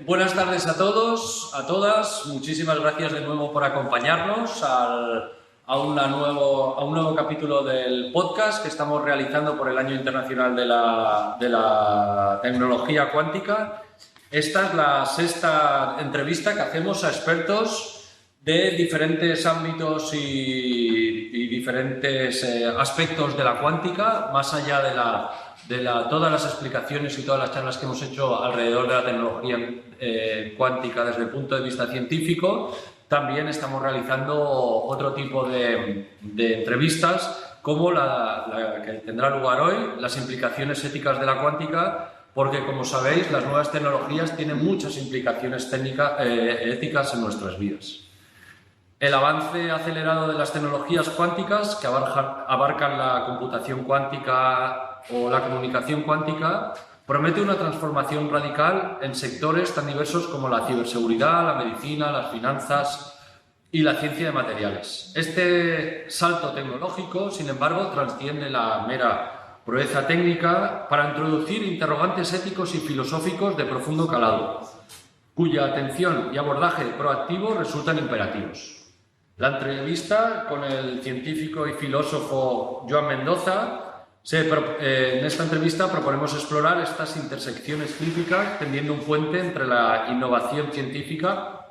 Buenas tardes a todos, a todas. Muchísimas gracias de nuevo por acompañarnos a un nuevo capítulo del podcast que estamos realizando por el Año Internacional de la Tecnología Cuántica. Esta es la sexta entrevista que hacemos a expertos de diferentes ámbitos y diferentes aspectos de la cuántica, más allá de todas las explicaciones y todas las charlas que hemos hecho alrededor de la tecnología cuántica desde el punto de vista científico. También estamos realizando otro tipo de entrevistas, como la que tendrá lugar hoy, las implicaciones éticas de la cuántica, porque, como sabéis, las nuevas tecnologías tienen muchas implicaciones éticas en nuestras vidas. El avance acelerado de las tecnologías cuánticas, que abarcan la computación cuántica o la comunicación cuántica, promete una transformación radical en sectores tan diversos como la ciberseguridad, la medicina, las finanzas y la ciencia de materiales. Este salto tecnológico, sin embargo, trasciende la mera proeza técnica para introducir interrogantes éticos y filosóficos de profundo calado, cuya atención y abordaje proactivo resultan imperativos. La entrevista con el científico y filósofo Joan Mendoza. En esta entrevista proponemos explorar estas intersecciones críticas, tendiendo un puente entre la innovación científica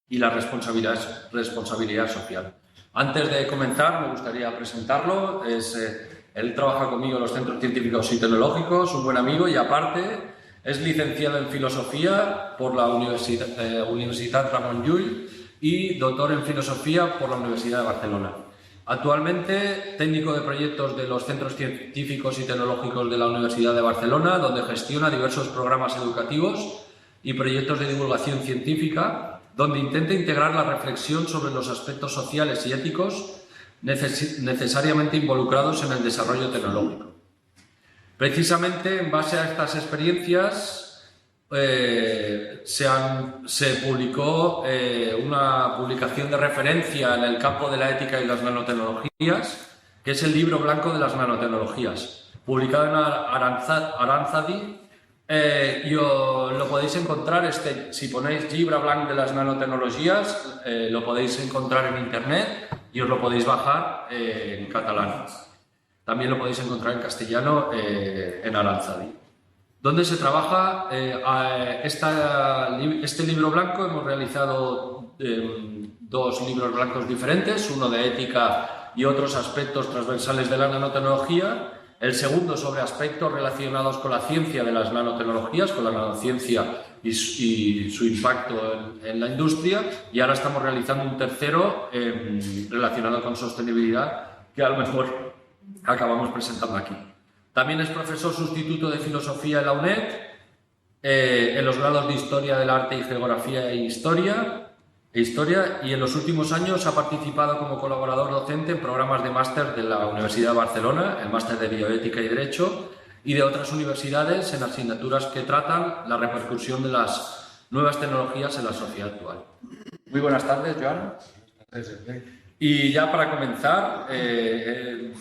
y la responsabilidad social. Antes de comenzar, me gustaría presentarlo. Él trabaja conmigo en los Centros Científicos y Tecnológicos, un buen amigo, y aparte es licenciado en Filosofía por la Universitat Ramon Llull y doctor en Filosofía por la Universidad de Barcelona. Actualmente, técnico de proyectos de los Centros Científicos y Tecnológicos de la Universidad de Barcelona, donde gestiona diversos programas educativos y proyectos de divulgación científica, donde intenta integrar la reflexión sobre los aspectos sociales y éticos necesariamente involucrados en el desarrollo tecnológico. Precisamente en base a estas experiencias se publicó una publicación de referencia en el campo de la ética y las nanotecnologías, que es el Libro Blanco de las Nanotecnologías, publicado en Aranzadi. Lo podéis encontrar, si ponéis Llibre Blanc de las Nanotecnologías, lo podéis encontrar en internet y os lo podéis bajar en catalán. También lo podéis encontrar en castellano en Aranzadi. ¿Dónde se trabaja este libro blanco? Hemos realizado dos libros blancos diferentes, uno de ética y otros aspectos transversales de la nanotecnología. El segundo sobre aspectos relacionados con la ciencia de las nanotecnologías, con la nanociencia y su impacto en la industria. Y ahora estamos realizando un tercero relacionado con sostenibilidad, que a lo mejor acabamos presentando aquí. También es profesor sustituto de Filosofía en la UNED, en los grados de Historia del Arte y Geografía e Historia, y en los últimos años ha participado como colaborador docente en programas de máster de la Universidad de Barcelona, el máster de Bioética y Derecho, y de otras universidades en asignaturas que tratan la repercusión de las nuevas tecnologías en la sociedad actual. Muy buenas tardes, Joan. Y ya para comenzar, he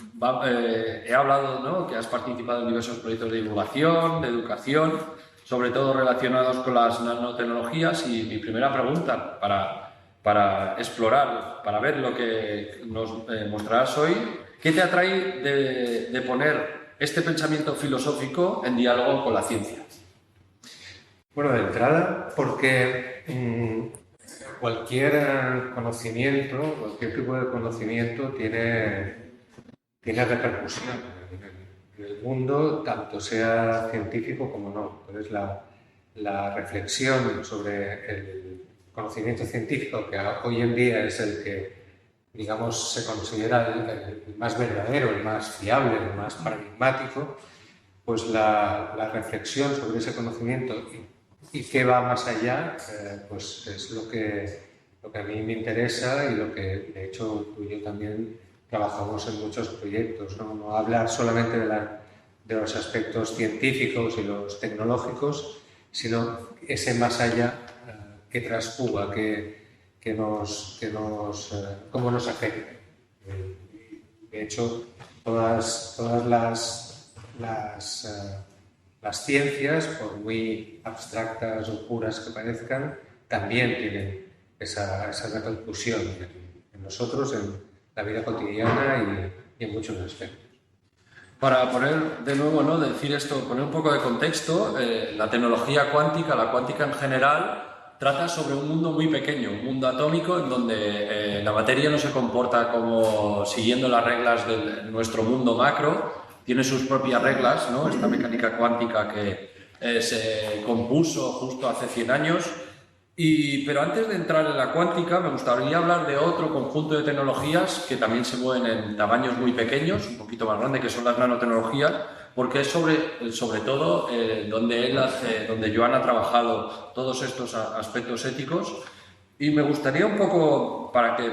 hablado, ¿no?, que has participado en diversos proyectos de divulgación, de educación, sobre todo relacionados con las nanotecnologías, y mi primera pregunta para explorar, para ver lo que nos mostrarás hoy, ¿qué te atrae de poner este pensamiento filosófico en diálogo con la ciencia? Bueno, de entrada, porque cualquier conocimiento, cualquier tipo de conocimiento tiene repercusión en el mundo, tanto sea científico como no. Entonces, la reflexión sobre el conocimiento científico, que hoy en día es el que, digamos, se considera el más verdadero, el más fiable, el más paradigmático, pues la reflexión sobre ese conocimiento y qué va más allá, pues es lo que a mí me interesa y lo que, de hecho, tú y yo también trabajamos en muchos proyectos, no hablar solamente de los aspectos científicos y los tecnológicos, sino ese más allá que traspuga, cómo nos afecta. De hecho, todas las las ciencias, por muy abstractas o puras que parezcan, también tienen esa repercusión en nosotros, en la vida cotidiana y en muchos aspectos. Para poner de nuevo, ¿no? Decir esto, poner un poco de contexto, la tecnología cuántica, la cuántica en general, trata sobre un mundo muy pequeño, un mundo atómico en donde la materia no se comporta como siguiendo las reglas de nuestro mundo macro, tiene sus propias reglas, ¿no? Esta mecánica cuántica que se compuso justo hace 100 años. Pero antes de entrar en la cuántica, me gustaría hablar de otro conjunto de tecnologías que también se mueven en tamaños muy pequeños, un poquito más grandes, que son las nanotecnologías, porque es sobre todo donde Joan ha trabajado todos estos aspectos éticos. Y me gustaría un poco, para que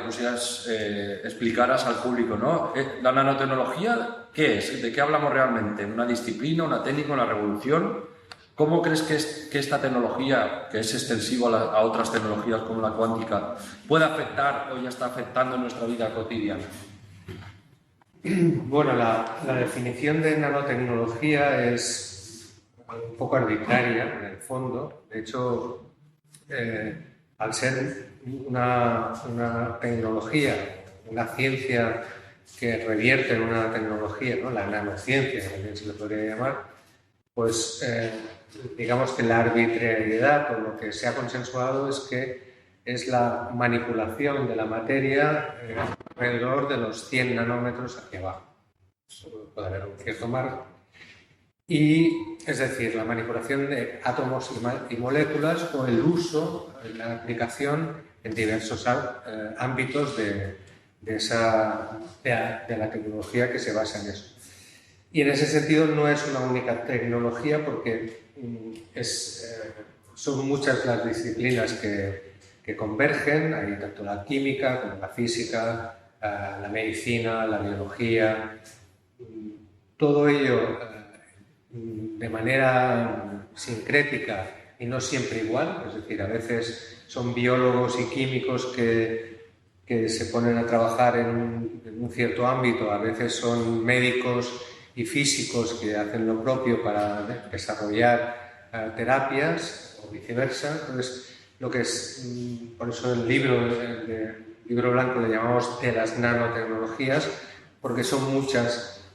explicaras al público, ¿no? ¿La nanotecnología qué es? ¿De qué hablamos realmente? ¿Una disciplina, una técnica, una revolución? ¿Cómo crees que esta tecnología, que es extensiva a otras tecnologías como la cuántica, puede afectar o ya está afectando en nuestra vida cotidiana? Bueno, la definición de nanotecnología es un poco arbitraria en el fondo. De hecho, al ser una tecnología, una ciencia que revierte en una tecnología, ¿no? La nanociencia, también se le podría llamar, pues digamos que la arbitrariedad o lo que se ha consensuado es que es la manipulación de la materia alrededor de los 100 nanómetros hacia abajo. Puede haber un cierto margen. Y, es decir, la manipulación de átomos y moléculas o el uso, la aplicación en diversos ámbitos de la tecnología que se basa en eso. Y en ese sentido no es una única tecnología porque son muchas las disciplinas que convergen, hay tanto la química como la física, la medicina, la biología, todo ello de manera sincrética y no siempre igual, es decir, a veces son biólogos y químicos que se ponen a trabajar en un cierto ámbito, a veces son médicos y físicos que hacen lo propio para desarrollar terapias o viceversa. Entonces, lo que es, por eso el libro blanco le llamamos de las nanotecnologías, porque son muchas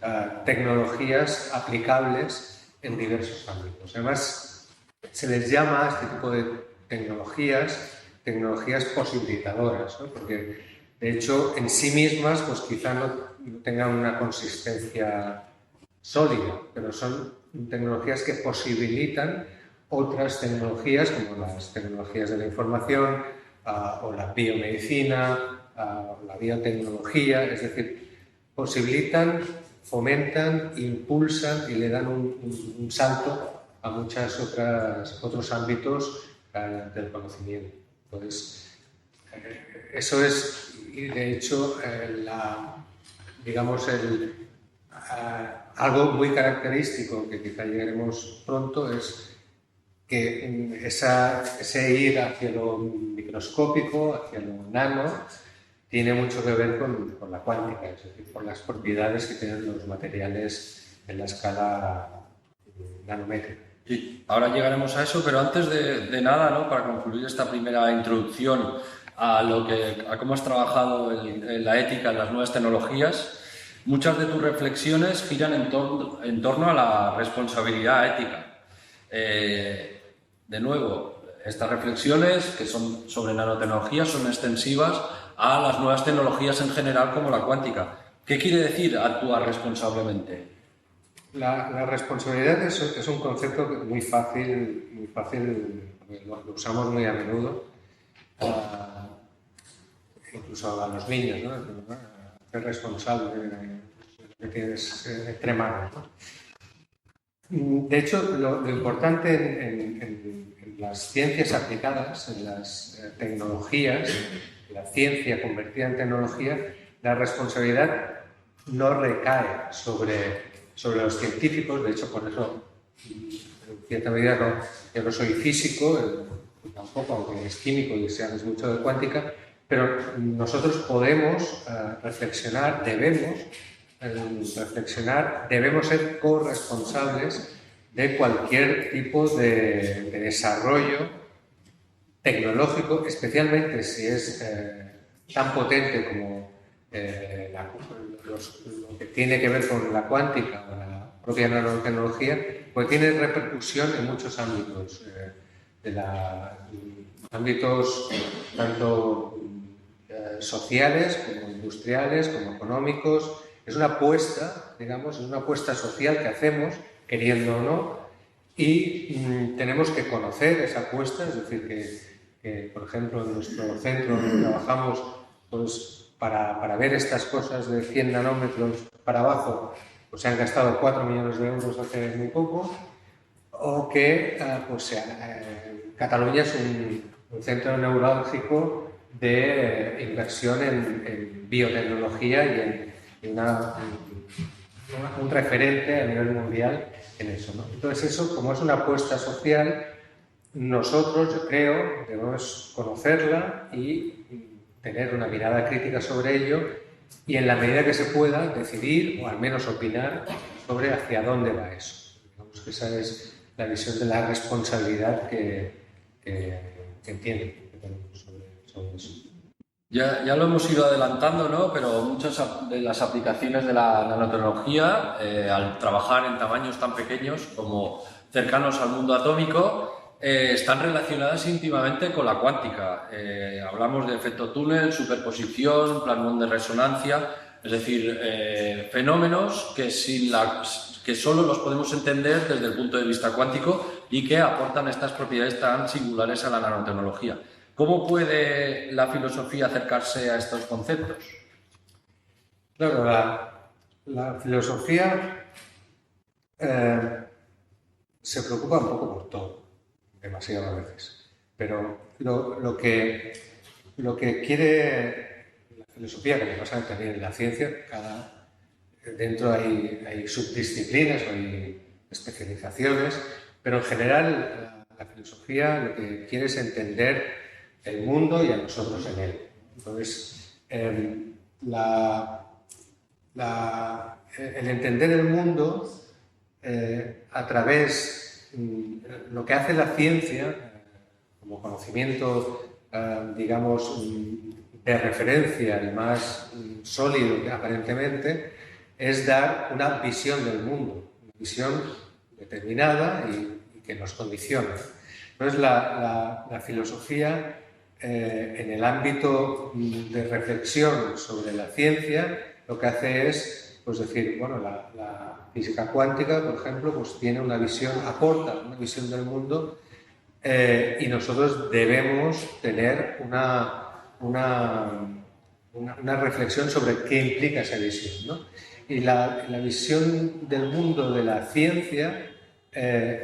tecnologías aplicables en diversos ámbitos. Además, se les llama a este tipo de tecnologías posibilitadoras, ¿no? Porque de hecho en sí mismas pues quizá no tengan una consistencia sólida, pero son tecnologías que posibilitan otras tecnologías como las tecnologías de la información o la biomedicina o la biotecnología, es decir, posibilitan, fomentan, impulsan y le dan un salto a muchos otros ámbitos del conocimiento. Entonces, eso es, y de hecho, algo muy característico que quizá llegaremos pronto es que ese ir hacia lo microscópico, hacia lo nano, tiene mucho que ver con la cuántica, es decir, con las propiedades que tienen los materiales en la escala nanométrica. Sí, ahora llegaremos a eso, pero antes de nada, ¿no? Para concluir esta primera introducción a cómo has trabajado en la ética en las nuevas tecnologías, muchas de tus reflexiones giran en torno a la responsabilidad ética. De nuevo, estas reflexiones que son sobre nanotecnología son extensivas a las nuevas tecnologías en general como la cuántica. ¿Qué quiere decir actuar responsablemente? La responsabilidad es un concepto muy fácil, lo usamos muy a menudo, incluso a los niños, ¿no? Ser responsable de lo que tienes entre manos, ¿no? De hecho, lo importante en las ciencias aplicadas, en las tecnologías, la ciencia convertida en tecnología, la responsabilidad no recae sobre los científicos. De hecho, por eso, en cierta medida, yo no soy físico, tampoco, aunque es químico y sabes mucho de cuántica, pero nosotros podemos reflexionar, debemos reflexionar, debemos ser corresponsables de cualquier tipo de desarrollo tecnológico, especialmente si es tan potente como lo que tiene que ver con la cuántica o la propia nanotecnología, pues tiene repercusión en muchos ámbitos, ámbitos tanto sociales como industriales, como económicos. Es una apuesta, digamos, es una apuesta social que hacemos, queriendo o no, y tenemos que conocer esa apuesta, es decir, que por ejemplo, en nuestro centro trabajamos pues, para ver estas cosas de 100 nanómetros para abajo, pues se han gastado 4 millones de euros hace muy poco, o que Cataluña es un centro neurálgico de inversión en biotecnología y un referente a nivel mundial en eso, ¿no? Entonces eso, como es una apuesta social, nosotros, yo creo, debemos conocerla y tener una mirada crítica sobre ello y en la medida que se pueda decidir o al menos opinar sobre hacia dónde va eso. Digamos que esa es la visión de la responsabilidad que entiendo que tenemos sobre eso. Ya lo hemos ido adelantando, ¿no? Pero muchas de las aplicaciones de la nanotecnología, al trabajar en tamaños tan pequeños como cercanos al mundo atómico, están relacionadas íntimamente con la cuántica. Hablamos de efecto túnel, superposición, plasmón de resonancia, es decir, fenómenos que solo los podemos entender desde el punto de vista cuántico y que aportan estas propiedades tan singulares a la nanotecnología. ¿Cómo puede la filosofía acercarse a estos conceptos? Claro, la filosofía se preocupa un poco por todo, demasiadas veces. Pero lo que quiere la filosofía, que me pasa también en la ciencia, dentro hay subdisciplinas, hay especializaciones, pero en general la filosofía lo que quiere es entender el mundo y a nosotros en él. Entonces, el entender el mundo a través lo que hace la ciencia como conocimiento, digamos, de referencia y más sólido aparentemente, es dar una visión del mundo, una visión determinada y que nos condiciona. Entonces, la filosofía en el ámbito de reflexión sobre la ciencia, lo que hace es pues decir, bueno, la física cuántica, por ejemplo, pues tiene una visión, aporta una visión del mundo y nosotros debemos tener una reflexión sobre qué implica esa visión, ¿no? Y la visión del mundo de la ciencia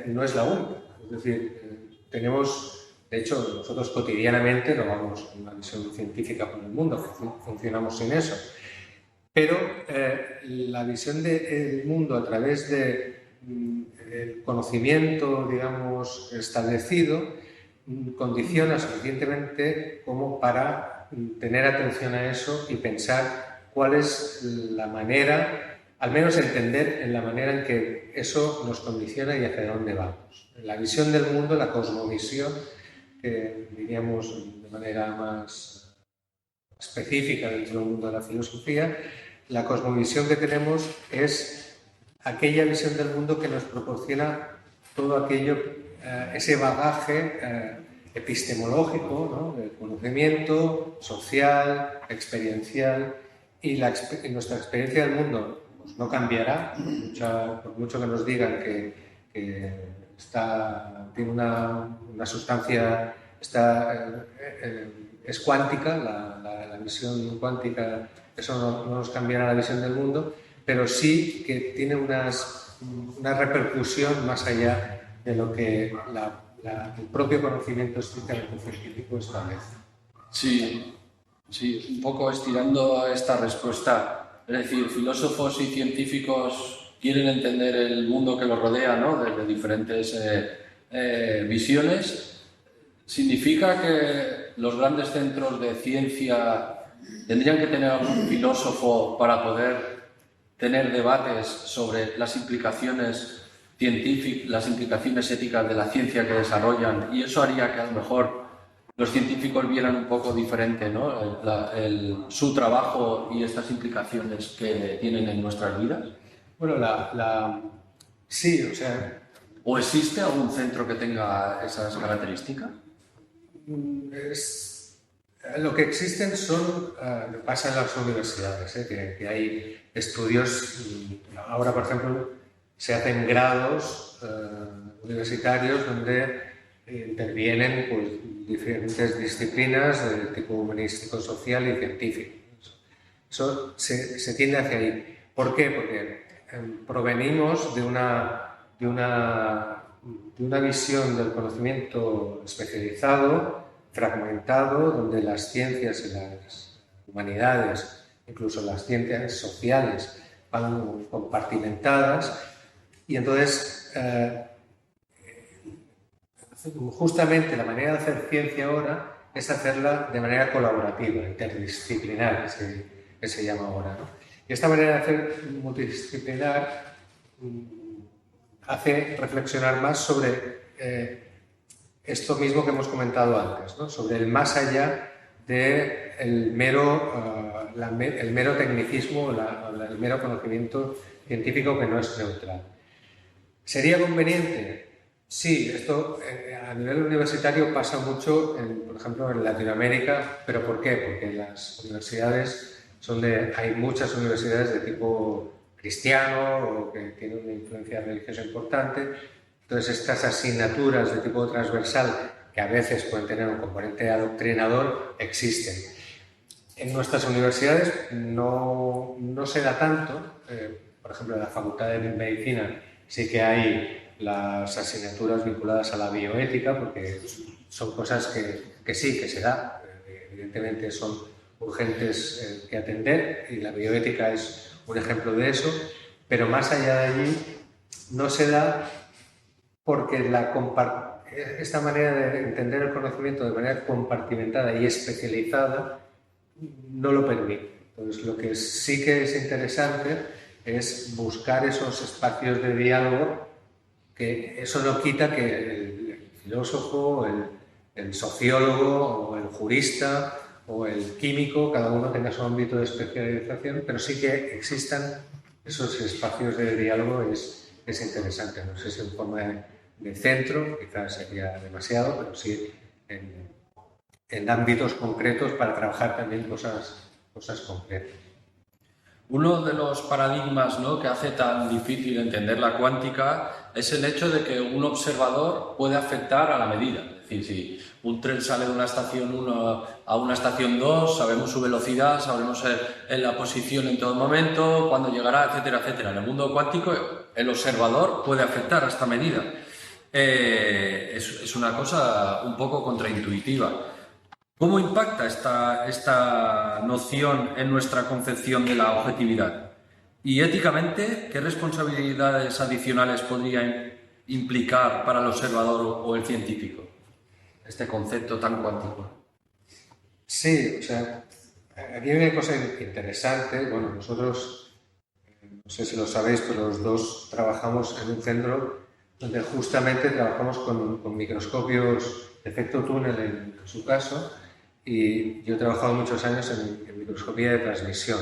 no es la única, es decir, tenemos... De hecho, nosotros cotidianamente no vamos con una visión científica por el mundo, funcionamos sin eso. Pero la visión del mundo a través del conocimiento, digamos, establecido, condiciona suficientemente como para tener atención a eso y pensar cuál es la manera, al menos entender en la manera en que eso nos condiciona y hacia dónde vamos. La visión del mundo, la cosmovisión, que diríamos de manera más específica dentro del mundo de la filosofía, la cosmovisión que tenemos es aquella visión del mundo que nos proporciona todo aquello, ese bagaje epistemológico, ¿no? De conocimiento social, experiencial, y nuestra experiencia del mundo pues, no cambiará, por mucho que nos digan que tiene una sustancia, es cuántica, la visión cuántica, eso no nos cambiará la visión del mundo, pero sí que tiene una repercusión más allá de lo que el propio conocimiento estrictamente científico establece. Sí, un poco estirando esta respuesta, es decir, filósofos y científicos quieren entender el mundo que los rodea, ¿no? Desde diferentes visiones. ¿Significa que los grandes centros de ciencia tendrían que tener algún filósofo para poder tener debates sobre las implicaciones las implicaciones éticas de la ciencia que desarrollan, y eso haría que a lo mejor los científicos vieran un poco diferente, ¿no? Su trabajo y estas implicaciones que tienen en nuestras vidas. Bueno, sí, o sea... ¿O existe algún centro que tenga esas características? Lo que existen son, pasa en las universidades, que hay estudios, ahora por ejemplo se hacen grados universitarios donde intervienen pues, diferentes disciplinas de tipo humanístico, social y científico. Eso se tiende hacia ahí. ¿Por qué? Porque provenimos de una visión del conocimiento especializado, fragmentado, donde las ciencias y las humanidades, incluso las ciencias sociales, van compartimentadas, y entonces justamente la manera de hacer ciencia ahora es hacerla de manera colaborativa, interdisciplinar, que se llama ahora, ¿no? Y esta manera de hacer multidisciplinar hace reflexionar más sobre esto mismo que hemos comentado antes, ¿no? Sobre el más allá del mero tecnicismo, el mero conocimiento científico que no es neutral. ¿Sería conveniente? Sí, esto a nivel universitario pasa mucho, por ejemplo, en Latinoamérica. ¿Pero por qué? Porque las universidades hay muchas universidades de tipo cristiano o que tienen una influencia religiosa importante. Entonces, estas asignaturas de tipo transversal, que a veces pueden tener un componente adoctrinador, existen. En nuestras universidades no se da tanto. Por ejemplo, en la Facultad de Medicina sí que hay las asignaturas vinculadas a la bioética, porque son cosas que sí, que se da. Evidentemente son urgentes que atender, y la bioética es un ejemplo de eso, pero más allá de allí no se da porque esta manera de entender el conocimiento de manera compartimentada y especializada no lo permite. Entonces, lo que sí que es interesante es buscar esos espacios de diálogo, que eso no quita que el filósofo, el sociólogo o el jurista o el químico, cada uno tenga su ámbito de especialización, pero sí que existan esos espacios de diálogo. Es interesante. No sé si en forma de centro, quizás sería demasiado, pero sí en ámbitos concretos para trabajar también cosas concretas. Uno de los paradigmas, ¿no?, que hace tan difícil entender la cuántica es el hecho de que un observador puede afectar a la medida. Es decir, si un tren sale de una estación 1 a una estación 2, sabemos su velocidad, sabemos en la posición en todo momento, cuándo llegará, etcétera, etcétera. En el mundo cuántico, el observador puede afectar a esta medida. Es una cosa un poco contraintuitiva. ¿Cómo impacta esta noción en nuestra concepción de la objetividad? Y éticamente, ¿qué responsabilidades adicionales podría implicar para el observador o el científico este concepto tan cuántico? Sí, o sea, aquí hay una cosa interesante. Bueno, nosotros, no sé si lo sabéis, pero los dos trabajamos en un centro donde justamente trabajamos con microscopios de efecto túnel en su caso. Y yo he trabajado muchos años en microscopía de transmisión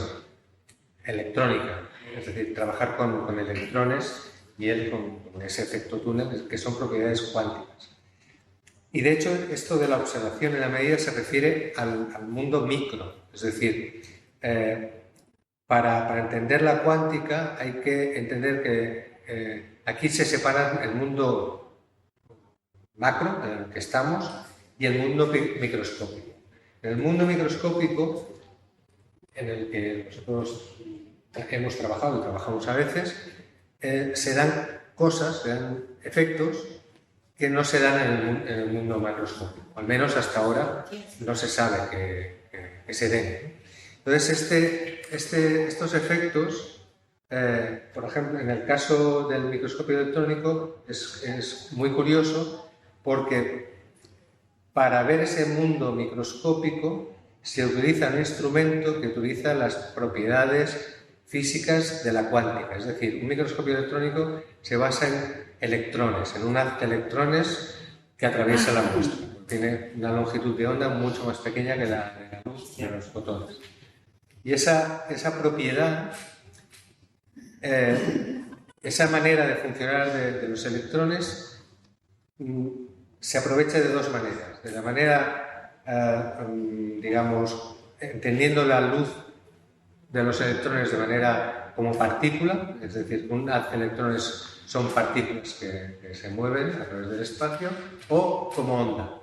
electrónica, es decir, trabajar con electrones y él con ese efecto túnel, que son propiedades cuánticas. Y de hecho, esto de la observación en la medida se refiere al mundo micro, es decir, para entender la cuántica hay que entender que aquí se separan el mundo macro en el que estamos y el mundo microscópico. En el mundo microscópico, en el que nosotros hemos trabajado y trabajamos a veces, se dan cosas, se dan efectos que no se dan en el mundo macroscópico. Al menos hasta ahora no se sabe que se den. Entonces, estos efectos, por ejemplo, en el caso del microscopio electrónico, es muy curioso porque para ver ese mundo microscópico se utiliza un instrumento que utiliza las propiedades físicas de la cuántica. Es decir, un microscopio electrónico se basa en electrones, en un haz de electrones que atraviesa la muestra. Tiene una longitud de onda mucho más pequeña que la de la luz de los fotones. Y esa propiedad, esa manera de funcionar de los electrones se aprovecha de dos maneras. De la manera, digamos, entendiendo la luz de los electrones de manera como partícula, es decir, un haz de electrones son partículas que se mueven a través del espacio, o como onda,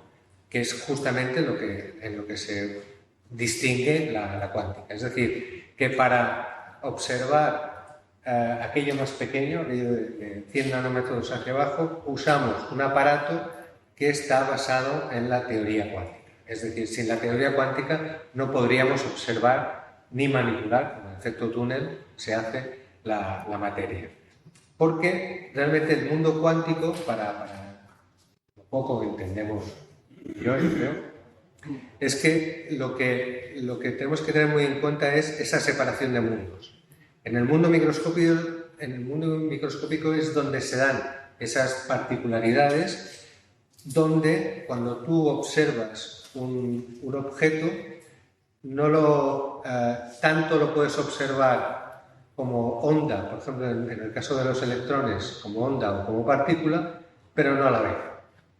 que es justamente en lo que se distingue la cuántica. Es decir, que para observar aquello más pequeño, aquello de 100 nanómetros hacia abajo, usamos un aparato que está basado en la teoría cuántica. Es decir, sin la teoría cuántica no podríamos observar ni manipular, con el efecto túnel se hace la materia. Porque realmente el mundo cuántico, para lo poco que entendemos yo creo, es que lo que tenemos que tener muy en cuenta es esa separación de mundos. En el mundo microscópico es donde se dan esas particularidades, donde cuando tú observas un objeto, no tanto lo puedes observar como onda, por ejemplo, en el caso de los electrones, como onda o como partícula, pero no a la vez.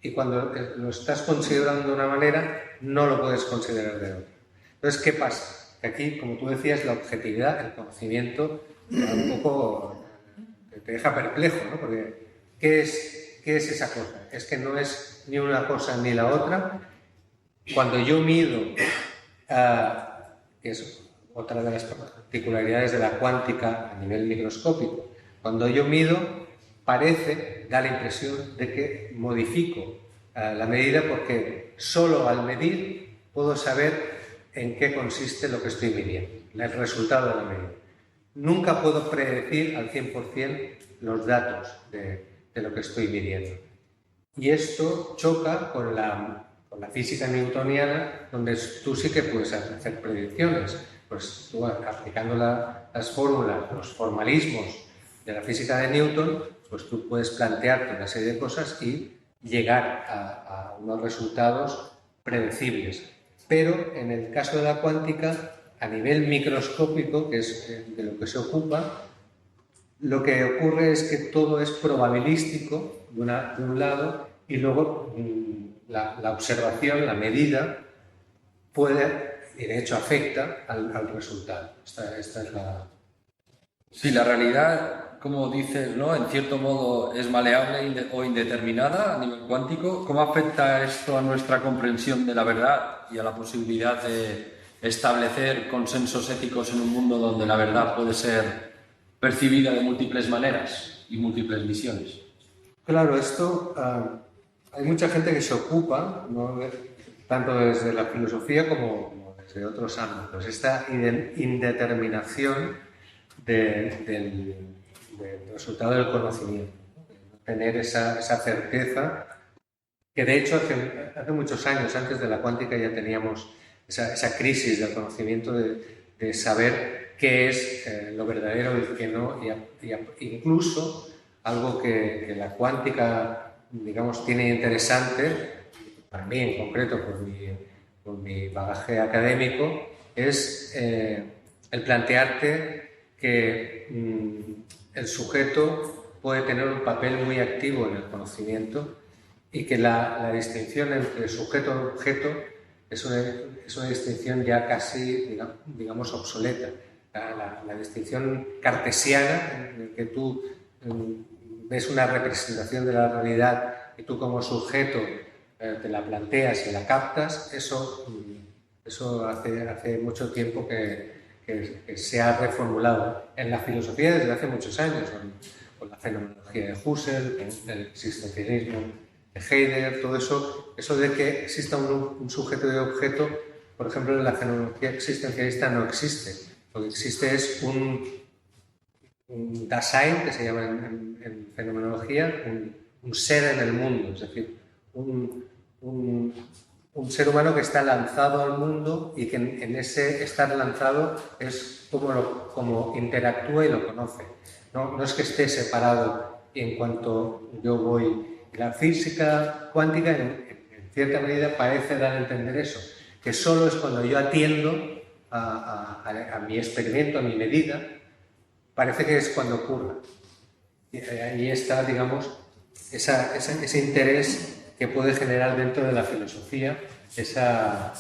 Y cuando lo estás considerando de una manera, no lo puedes considerar de otra. Entonces, ¿qué pasa? Que aquí, como tú decías, la objetividad, el conocimiento, un poco te deja perplejo, ¿no? Porque ¿qué es esa cosa? Es que no es ni una cosa ni la otra. Cuando yo mido, que es otra de las particularidades de la cuántica a nivel microscópico, cuando yo mido, da la impresión de que modifico la medida, porque solo al medir puedo saber en qué consiste lo que estoy midiendo, el resultado de la medida. Nunca puedo predecir al 100% los datos de lo que estoy midiendo. Y esto choca con la física newtoniana, donde tú sí que puedes hacer predicciones. Pues tú, aplicando las fórmulas, los formalismos de la física de Newton, pues tú puedes plantearte una serie de cosas y llegar a unos resultados predecibles. Pero en el caso de la cuántica, a nivel microscópico, que es de lo que se ocupa, lo que ocurre es que todo es probabilístico de un lado, y luego la observación, la medida, puede, y de hecho afecta al resultado. Esta es la... Sí, la realidad, como dices, ¿no? En cierto modo es maleable o indeterminada a nivel cuántico. ¿Cómo afecta esto a nuestra comprensión de la verdad y a la posibilidad de establecer consensos éticos en un mundo donde la verdad puede ser percibida de múltiples maneras y múltiples visiones? Claro, esto hay mucha gente que se ocupa, ¿no?, tanto desde la filosofía como desde otros ámbitos, esta indeterminación del resultado del conocimiento, ¿no? Tener esa certeza, que de hecho hace muchos años, antes de la cuántica, ya teníamos esa crisis del conocimiento de saber qué es lo verdadero y qué no, y incluso algo que la cuántica, digamos, tiene interesante, para mí en concreto por mi bagaje académico, es el plantearte que el sujeto puede tener un papel muy activo en el conocimiento, y que la distinción entre sujeto y objeto es una distinción ya casi, digamos, obsoleta. La distinción cartesiana, en la que tú ves una representación de la realidad y tú como sujeto te la planteas y la captas, eso hace mucho tiempo que se ha reformulado en la filosofía desde hace muchos años, con la fenomenología de Husserl, el existencialismo de Heidegger, todo eso de que exista un sujeto y objeto, por ejemplo, en la fenomenología existencialista no existe. Lo que existe es un Dasein, que se llama en fenomenología, un ser en el mundo, es decir, un ser humano que está lanzado al mundo, y que en ese estar lanzado es cómo interactúa y lo conoce. No es que esté separado en cuanto yo voy. La física cuántica, en cierta medida, parece dar a entender eso, que solo es cuando yo atiendo a mi experimento, a mi medida, parece que es cuando ocurre. Y ahí está, digamos, ese interés que puede generar dentro de la filosofía, esa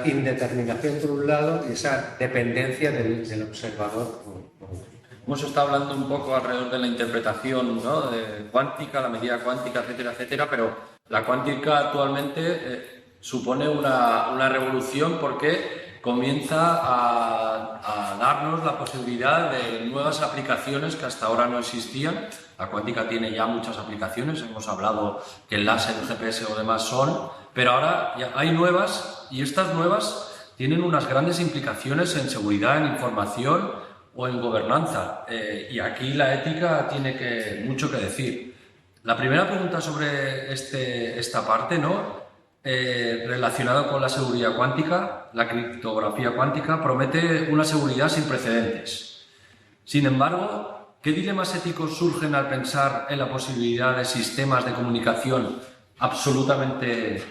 indeterminación por un lado y esa dependencia del observador por otro. Hemos estado hablando un poco alrededor de la interpretación, ¿no?, de cuántica, la medida cuántica, etcétera, etcétera, pero la cuántica actualmente supone una revolución porque comienza a darnos la posibilidad de nuevas aplicaciones que hasta ahora no existían. La cuántica tiene ya muchas aplicaciones, hemos hablado que el láser, el GPS o demás son, pero ahora ya hay nuevas, y estas nuevas tienen unas grandes implicaciones en seguridad, en información o en gobernanza, y aquí la ética tiene mucho que decir. La primera pregunta sobre esta parte, ¿no?, relacionada con la seguridad cuántica, la criptografía cuántica promete una seguridad sin precedentes. Sin embargo, ¿qué dilemas éticos surgen al pensar en la posibilidad de sistemas de comunicación absolutamente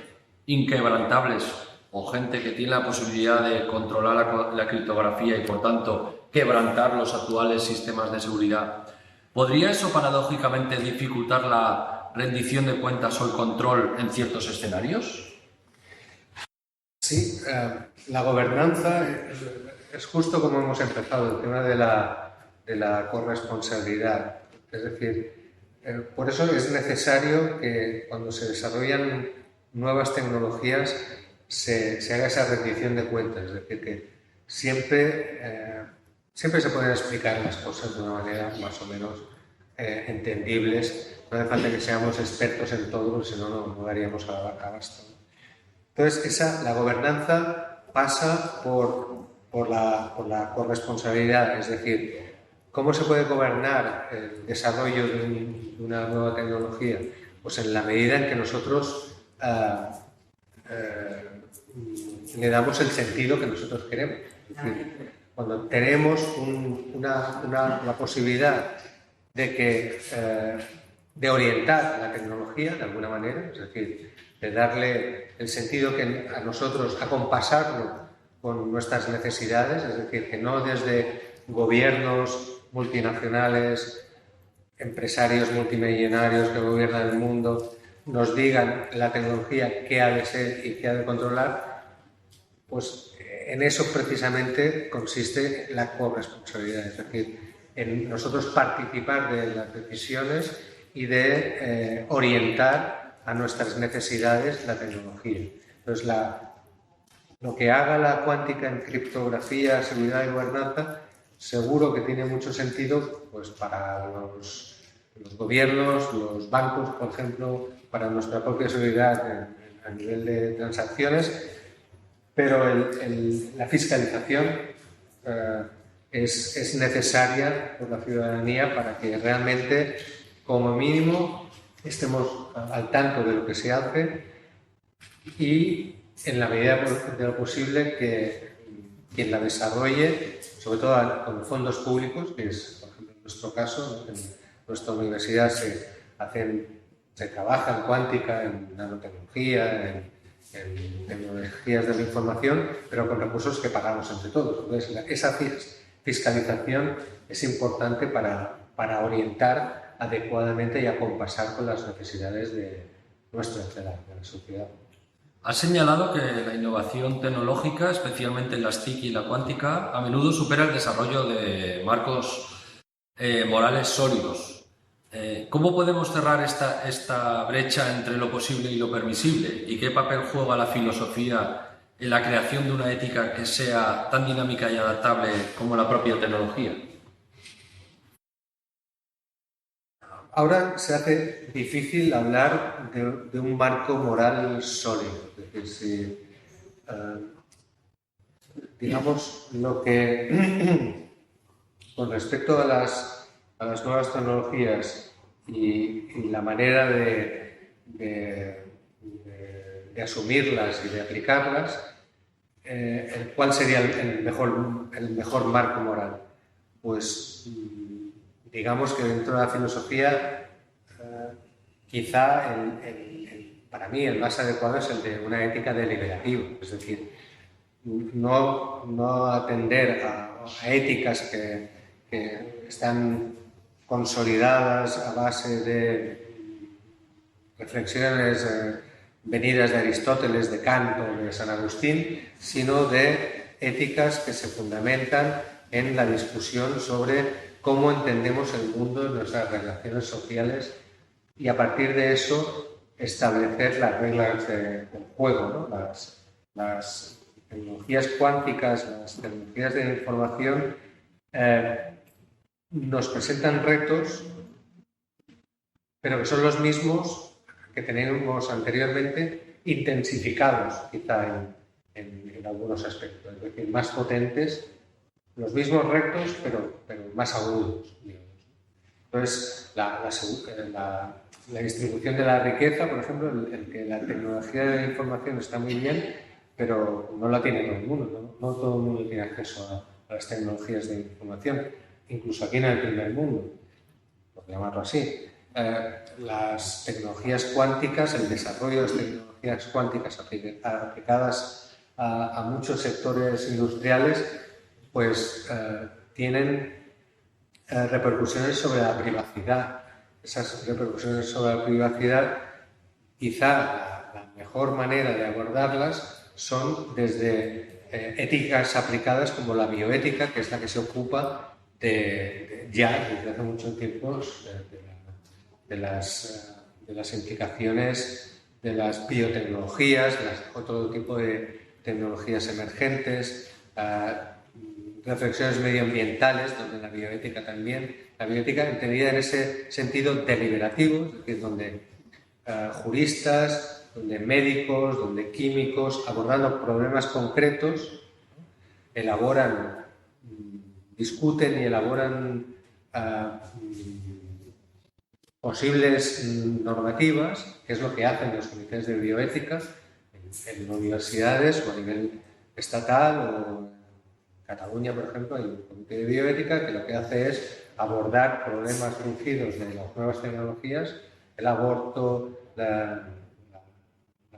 inquebrantables, o gente que tiene la posibilidad de controlar la criptografía y, por tanto, quebrantar los actuales sistemas de seguridad? ¿Podría eso paradójicamente dificultar la rendición de cuentas o el control en ciertos escenarios? Sí, la gobernanza es justo como hemos empezado, el tema de la corresponsabilidad. Es decir, por eso es necesario que cuando se desarrollan nuevas tecnologías se haga esa rendición de cuentas. Es decir, que siempre se pueden explicar las cosas de una manera más o menos entendibles. No hace falta que seamos expertos en todo, porque si no, no daríamos abasto. Entonces, la gobernanza pasa por la corresponsabilidad, es decir, ¿cómo se puede gobernar el desarrollo de una nueva tecnología? Pues en la medida en que nosotros le damos el sentido que nosotros queremos. Es decir, cuando tenemos la posibilidad de orientar la tecnología de alguna manera, es decir, de darle el sentido que a nosotros, acompasarlo con nuestras necesidades, es decir, que no desde gobiernos multinacionales, empresarios multimillonarios que gobiernan el mundo, nos digan la tecnología qué ha de ser y qué ha de controlar, pues en eso precisamente consiste la corresponsabilidad, es decir, en nosotros participar de las decisiones y de orientar a nuestras necesidades la tecnología. Entonces, lo que haga la cuántica en criptografía, seguridad y gobernanza, seguro que tiene mucho sentido pues, para los gobiernos, los bancos, por ejemplo, para nuestra propia seguridad a nivel de transacciones, pero la fiscalización es necesaria por la ciudadanía para que realmente, como mínimo, estemos al tanto de lo que se hace y, en la medida de lo posible, que quien la desarrolle, sobre todo con fondos públicos, que es, por ejemplo, en nuestro caso, ¿no? En nuestra universidad se trabaja en cuántica, en nanotecnología, en tecnologías de la información, pero con recursos que pagamos entre todos. Entonces, esa fiscalización es importante para orientar adecuadamente y acompasar con las necesidades de la sociedad. Has señalado que la innovación tecnológica, especialmente en las TIC y la cuántica, a menudo supera el desarrollo de marcos morales sólidos. ¿Cómo podemos cerrar esta brecha entre lo posible y lo permisible? ¿Y qué papel juega la filosofía en la creación de una ética que sea tan dinámica y adaptable como la propia tecnología? Ahora se hace difícil hablar de un marco moral sólido. Es decir, digamos, lo que con respecto a las nuevas tecnologías y la manera de asumirlas y de aplicarlas, ¿cuál sería el mejor marco moral? Pues digamos que dentro de la filosofía quizá para mí el más adecuado es el de una ética deliberativa, es decir, no atender a éticas que están consolidadas a base de reflexiones venidas de Aristóteles, de Kant o de San Agustín, sino de éticas que se fundamentan en la discusión sobre cómo entendemos el mundo, nuestras relaciones sociales, y a partir de eso establecer las reglas del juego, ¿no? Las tecnologías cuánticas, las tecnologías de la información nos presentan retos, pero que son los mismos que teníamos anteriormente, intensificados quizá en algunos aspectos, es decir, más potentes, los mismos retos, pero más agudos, digamos. Entonces, la distribución de la riqueza, por ejemplo, el que la tecnología de la información está muy bien, pero no la tiene todo el mundo, no todo el mundo tiene acceso a las tecnologías de información, incluso aquí en el primer mundo, por llamarlo así. Las tecnologías cuánticas, el desarrollo de las tecnologías cuánticas aplicadas a muchos sectores industriales, pues tienen repercusiones sobre la privacidad. Esas repercusiones sobre la privacidad, quizá la mejor manera de abordarlas son desde éticas aplicadas como la bioética, que es la que se ocupa desde hace mucho tiempo de las implicaciones de las biotecnologías, otro tipo de tecnologías emergentes, reflexiones medioambientales, donde la bioética también, la bioética entendida en ese sentido deliberativo, es decir, donde juristas, donde médicos, donde químicos, abordando problemas concretos, discuten y elaboran posibles normativas, que es lo que hacen los comités de bioética en universidades o a nivel estatal o en Cataluña, por ejemplo, hay un comité de bioética que lo que hace es abordar problemas surgidos de las nuevas tecnologías, el aborto, la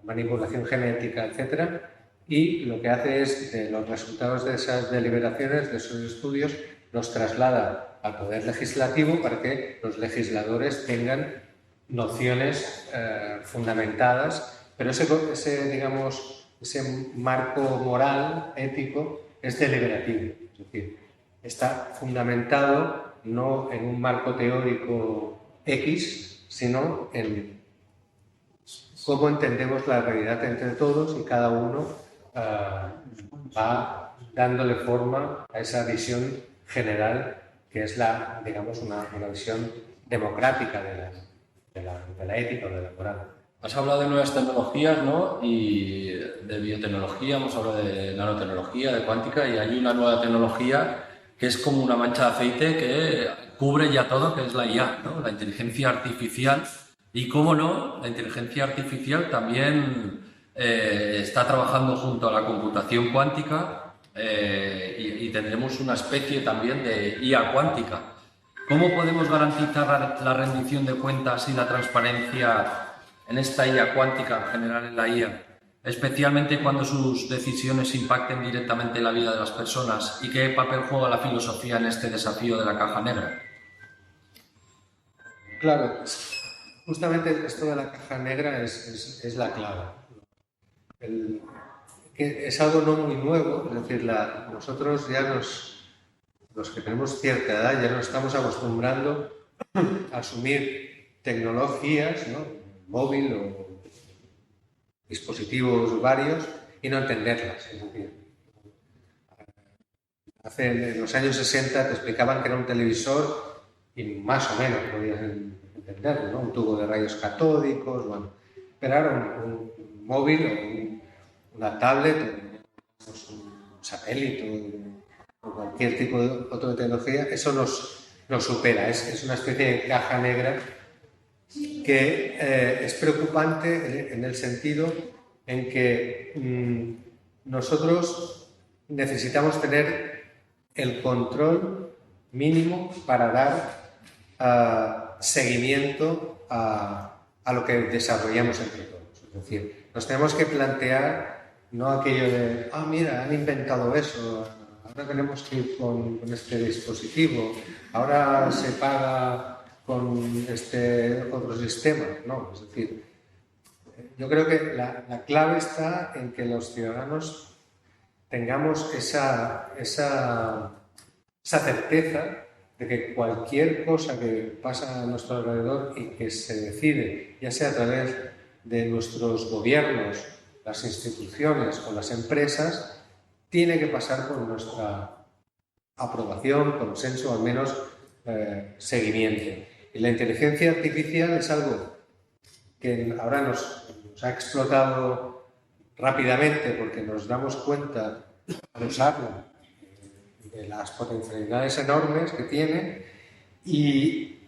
manipulación genética, etc. Y lo que hace es, de los resultados de esas deliberaciones, de esos estudios, los traslada al Poder Legislativo para que los legisladores tengan nociones fundamentadas, pero ese marco moral, ético, es deliberativo, es decir, está fundamentado no en un marco teórico X, sino en cómo entendemos la realidad entre todos y cada uno va dándole forma a esa visión general que es una visión democrática de la ética o de la moral. Has hablado de nuevas tecnologías, ¿no? Y de biotecnología, hemos hablado de nanotecnología, de cuántica, y hay una nueva tecnología que es como una mancha de aceite que cubre ya todo, que es la IA, ¿no? La inteligencia artificial. Y cómo no, la inteligencia artificial también está trabajando junto a la computación cuántica y tendremos una especie también de IA cuántica. ¿Cómo podemos garantizar la rendición de cuentas y la transparencia en esta IA cuántica, en general en la IA, especialmente cuando sus decisiones impacten directamente en la vida de las personas? ¿Y qué papel juega la filosofía en este desafío de la caja negra? Claro, justamente esto de la caja negra es la clave. Que es algo no muy nuevo, es decir, nosotros ya los que tenemos cierta edad ya nos estamos acostumbrando a asumir tecnologías, ¿no? Móvil o dispositivos varios y no entenderlas. Es decir, en los años 60 te explicaban que era un televisor y más o menos podías entenderlo, ¿no? Un tubo de rayos catódicos, bueno, pero ahora un móvil o una tablet o un satélite o cualquier tipo de otra tecnología, eso nos supera, es una especie de caja negra que es preocupante en el sentido en que nosotros necesitamos tener el control mínimo para dar seguimiento a lo que desarrollamos entre todos. Es decir, nos tenemos que plantear no aquello de, mira, han inventado eso, ahora tenemos que ir con este dispositivo, ahora se paga con este otro sistema. No, es decir, yo creo que la clave está en que los ciudadanos tengamos esa certeza de que cualquier cosa que pasa a nuestro alrededor y que se decide, ya sea a través de nuestros gobiernos, las instituciones o las empresas, tiene que pasar por nuestra aprobación, consenso, o al menos seguimiento. Y la inteligencia artificial es algo que ahora nos ha explotado rápidamente porque nos damos cuenta al usarla de las potencialidades enormes que tiene, y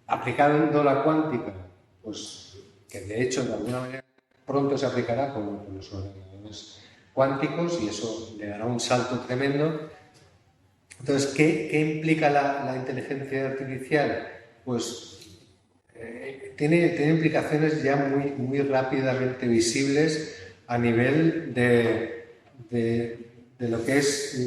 aplicando la cuántica, pues que de hecho de alguna manera pronto se aplicará con los ordenadores cuánticos, y eso le dará un salto tremendo. Entonces, ¿qué implica la inteligencia artificial? Pues tiene implicaciones ya muy rápidamente visibles a nivel de lo que es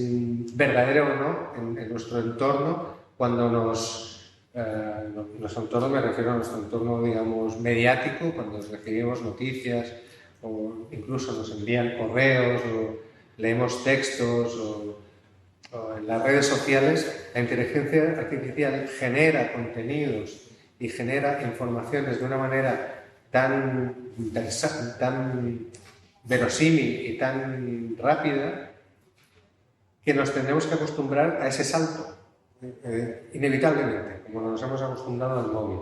verdadero o no en nuestro entorno, cuando nuestro entorno, me refiero a nuestro entorno, digamos, mediático, cuando recibimos noticias o incluso nos envían correos o leemos textos o en las redes sociales. La inteligencia artificial genera contenidos y genera informaciones de una manera tan verosímil y tan rápida que nos tendremos que acostumbrar a ese salto, inevitablemente, como nos hemos acostumbrado al móvil.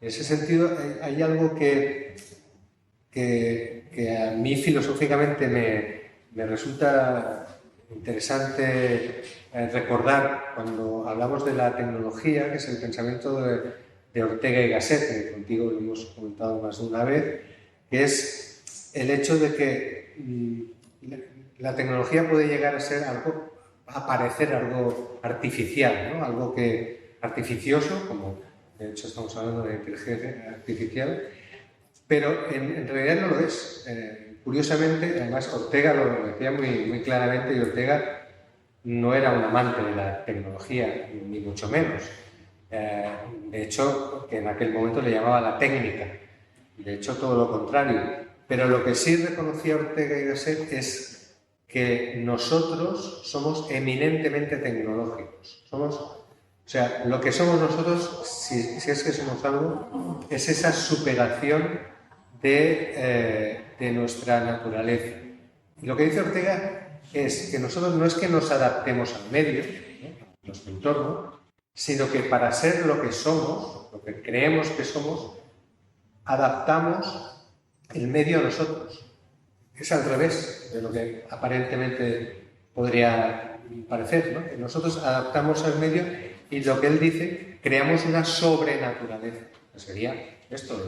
En ese sentido, hay algo que a mí filosóficamente me resulta interesante recordar cuando hablamos de la tecnología, que es el pensamiento de Ortega y Gasset, que contigo lo hemos comentado más de una vez, que es el hecho de que la tecnología puede llegar a parecer algo artificial, ¿no? Algo artificioso, como de hecho estamos hablando de inteligencia artificial, pero en realidad no lo es. Curiosamente, además Ortega lo decía muy claramente, y Ortega no era un amante de la tecnología, ni mucho menos. De hecho, que en aquel momento le llamaba la técnica. De hecho, todo lo contrario. Pero lo que sí reconocía Ortega y Gasset es que nosotros somos eminentemente tecnológicos. O sea, lo que somos nosotros, si es que somos algo, es esa superación de nuestra naturaleza. Y lo que dice Ortega es que nosotros no es que nos adaptemos al medio, ¿no?, a nuestro entorno, sino que para ser lo que somos, lo que creemos que somos, adaptamos el medio a nosotros. Es al revés de lo que aparentemente podría parecer, ¿no? Que nosotros adaptamos al medio y, lo que él dice, creamos una sobrenaturaleza. Sería esto,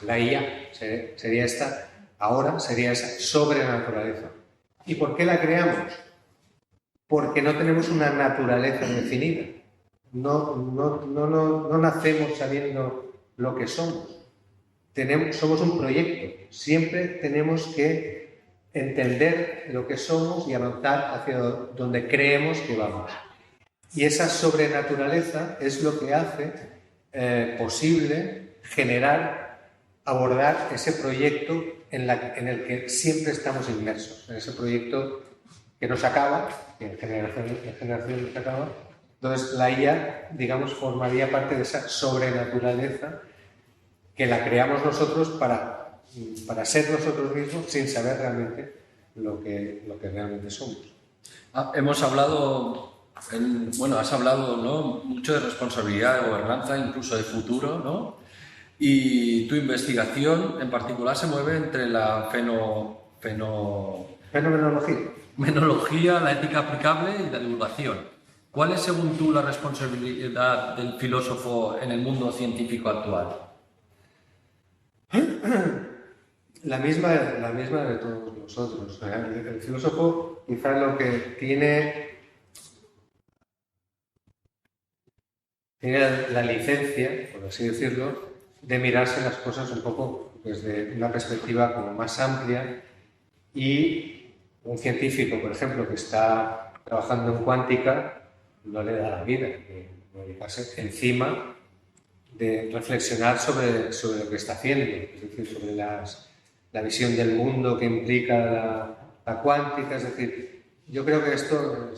la IA, sería esta, ahora sería esa sobrenaturaleza. ¿Y por qué la creamos? Porque no tenemos una naturaleza definida. No nacemos sabiendo lo que somos. Somos un proyecto. Siempre tenemos que entender lo que somos y avanzar hacia donde creemos que vamos. Y esa sobrenaturaleza es lo que hace posible abordar ese proyecto en el que siempre estamos inmersos, en ese proyecto que nos acaba, que en generación nos acaba. Entonces la IA, digamos, formaría parte de esa sobrenaturaleza que la creamos nosotros para ser nosotros mismos sin saber realmente lo que realmente somos. Hemos hablado, has hablado, ¿no?, mucho de responsabilidad, de gobernanza, incluso de futuro, ¿no? Y tu investigación en particular se mueve entre la fenomenología, la ética aplicable y la divulgación. ¿Cuál es, según tú, la responsabilidad del filósofo en el mundo científico actual? La misma de todos nosotros. O sea, el filósofo quizás lo que tiene la licencia, por así decirlo, de mirarse las cosas un poco desde una perspectiva como más amplia, y un científico, por ejemplo, que está trabajando en cuántica, no le da la vida de dedicarse encima de reflexionar sobre lo que está haciendo, es decir, sobre la visión del mundo que implica la cuántica. Es decir, yo creo que esto,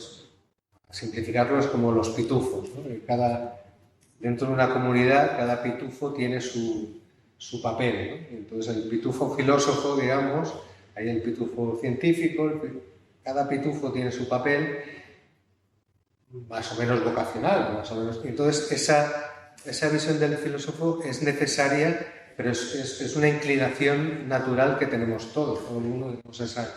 a simplificarlo, es como los pitufos, ¿no? Dentro de una comunidad, cada pitufo tiene su papel, ¿no? Entonces, el pitufo filósofo, digamos, hay el pitufo científico, cada pitufo tiene su papel, más o menos vocacional, más o menos. Entonces, esa visión del filósofo es necesaria, pero es una inclinación natural que tenemos todos. Todo el mundo tenemos esa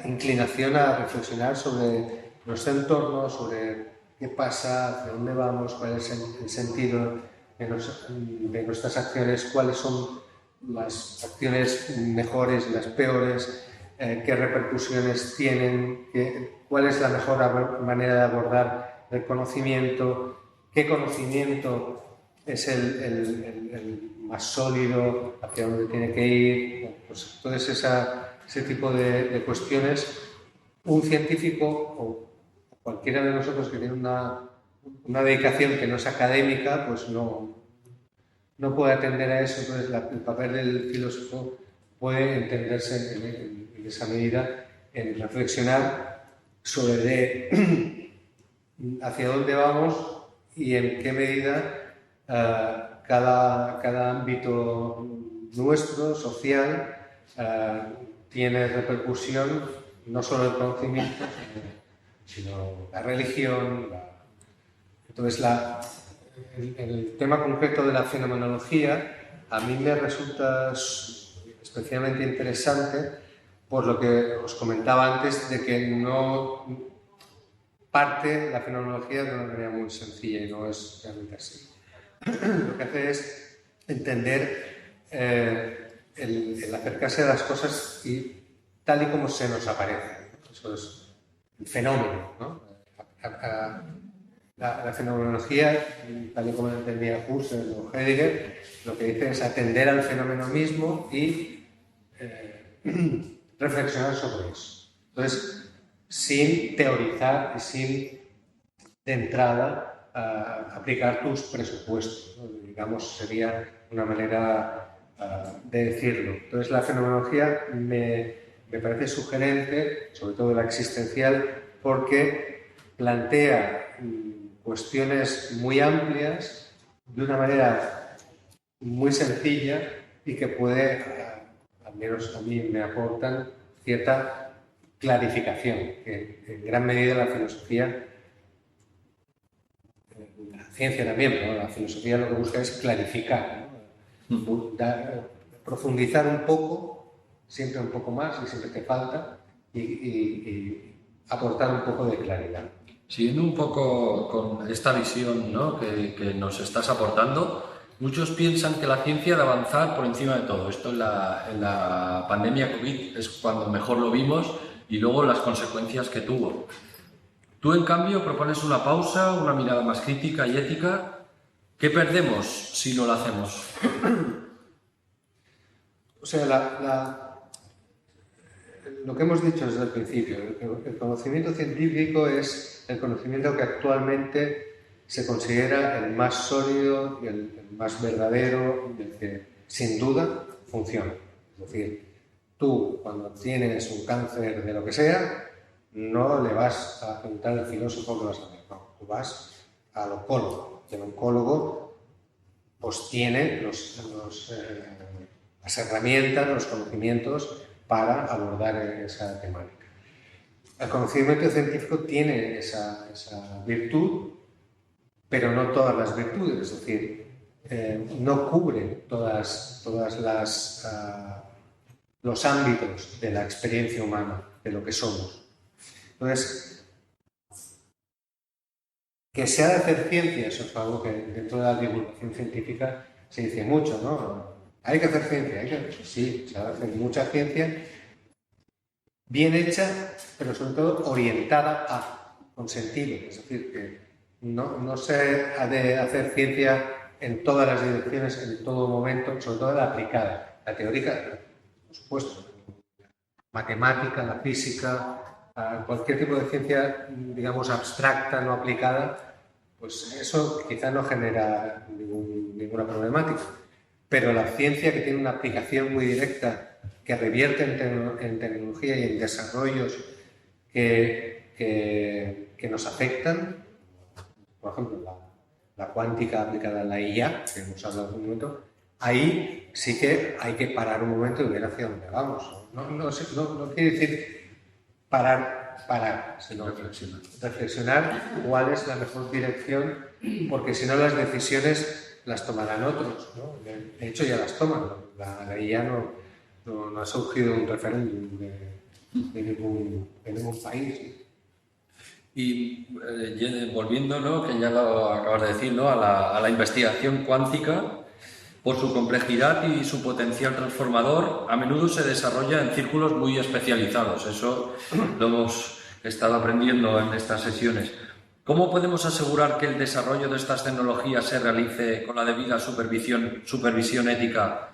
inclinación a reflexionar sobre nuestro entorno, sobre qué pasa, hacia dónde vamos, cuál es el sentido de nuestras acciones, cuáles son las acciones mejores y las peores, qué repercusiones tienen, cuál es la mejor manera de abordar el conocimiento, qué conocimiento es el más sólido, hacia dónde tiene que ir. Bueno, pues entonces ese tipo de cuestiones, un científico o cualquiera de nosotros que tiene una dedicación que no es académica, pues no puede atender a eso. Entonces el papel del filósofo puede entenderse en esa medida en reflexionar sobre hacia dónde vamos y en qué medida cada ámbito nuestro, social, tiene repercusión, no solo el conocimiento, sino la religión. Entonces, el tema concreto de la fenomenología a mí me resulta especialmente interesante por lo que os comentaba antes, de que no parte la fenomenología de una manera muy sencilla, y no es realmente así. Lo que hace es entender el acercarse a las cosas tal y como se nos aparecen. Eso es el fenómeno, ¿no? La fenomenología, tal y como lo entendía Husserl o Heidegger, lo que dice es atender al fenómeno mismo y reflexionar sobre eso. Entonces, sin teorizar y sin, de entrada, aplicar tus presupuestos, ¿no? Digamos, sería una manera de decirlo. Entonces, la fenomenología me parece sugerente, sobre todo la existencial, porque plantea cuestiones muy amplias de una manera muy sencilla y que puede, al menos a mí, me aportan cierta clarificación, que en gran medida la filosofía, la ciencia también, pero la filosofía lo que busca es clarificar, ¿no? Profundizar un poco, siempre un poco más y siempre te falta, y aportar un poco de claridad. Siguiendo un poco con esta visión, ¿no?, que nos estás aportando, muchos piensan que la ciencia debe avanzar por encima de todo. Esto en la pandemia COVID es cuando mejor lo vimos, y luego las consecuencias que tuvo. Tú, en cambio, propones una pausa, una mirada más crítica y ética. ¿Qué perdemos si no lo hacemos? O sea, lo que hemos dicho desde el principio, el conocimiento científico es el conocimiento que actualmente se considera el más sólido y el más verdadero, y el que sin duda funciona. Es decir, tú, cuando tienes un cáncer de lo que sea, no le vas a preguntar al filósofo que vas a hacer, no, tú vas al oncólogo, y el oncólogo pues tiene las herramientas, los conocimientos para abordar esa temática. El conocimiento científico tiene esa virtud, pero no todas las virtudes, es decir, no cubre todas los ámbitos de la experiencia humana, de lo que somos. Entonces, que se ha de hacer ciencia, eso es algo que dentro de la divulgación científica se dice mucho, ¿no? Hay que hacer ciencia, sí, se hace mucha ciencia, bien hecha, pero sobre todo orientada con sentido. Es decir, que no se ha de hacer ciencia en todas las direcciones, en todo momento, sobre todo la aplicada. La teórica, por supuesto, matemática, la física, cualquier tipo de ciencia, digamos, abstracta, no aplicada, pues eso quizá no genera ninguna problemática. Pero la ciencia que tiene una aplicación muy directa, que revierte en tecnología y en desarrollos que nos afectan, por ejemplo, la cuántica aplicada a la IA, que hemos hablado hace un momento, ahí sí que hay que parar un momento y ver hacia dónde vamos. No quiere decir parar, sino reflexionar cuál es la mejor dirección, porque si no las decisiones las tomarán otros, ¿no? De hecho ya las toman. La IA no ha surgido un referéndum de ningún país. Y volviendo, ¿no?, que ya lo acabas de decir, ¿no?, a la investigación cuántica, por su complejidad y su potencial transformador, a menudo se desarrolla en círculos muy especializados. Eso lo hemos estado aprendiendo en estas sesiones. ¿Cómo podemos asegurar que el desarrollo de estas tecnologías se realice con la debida supervisión ética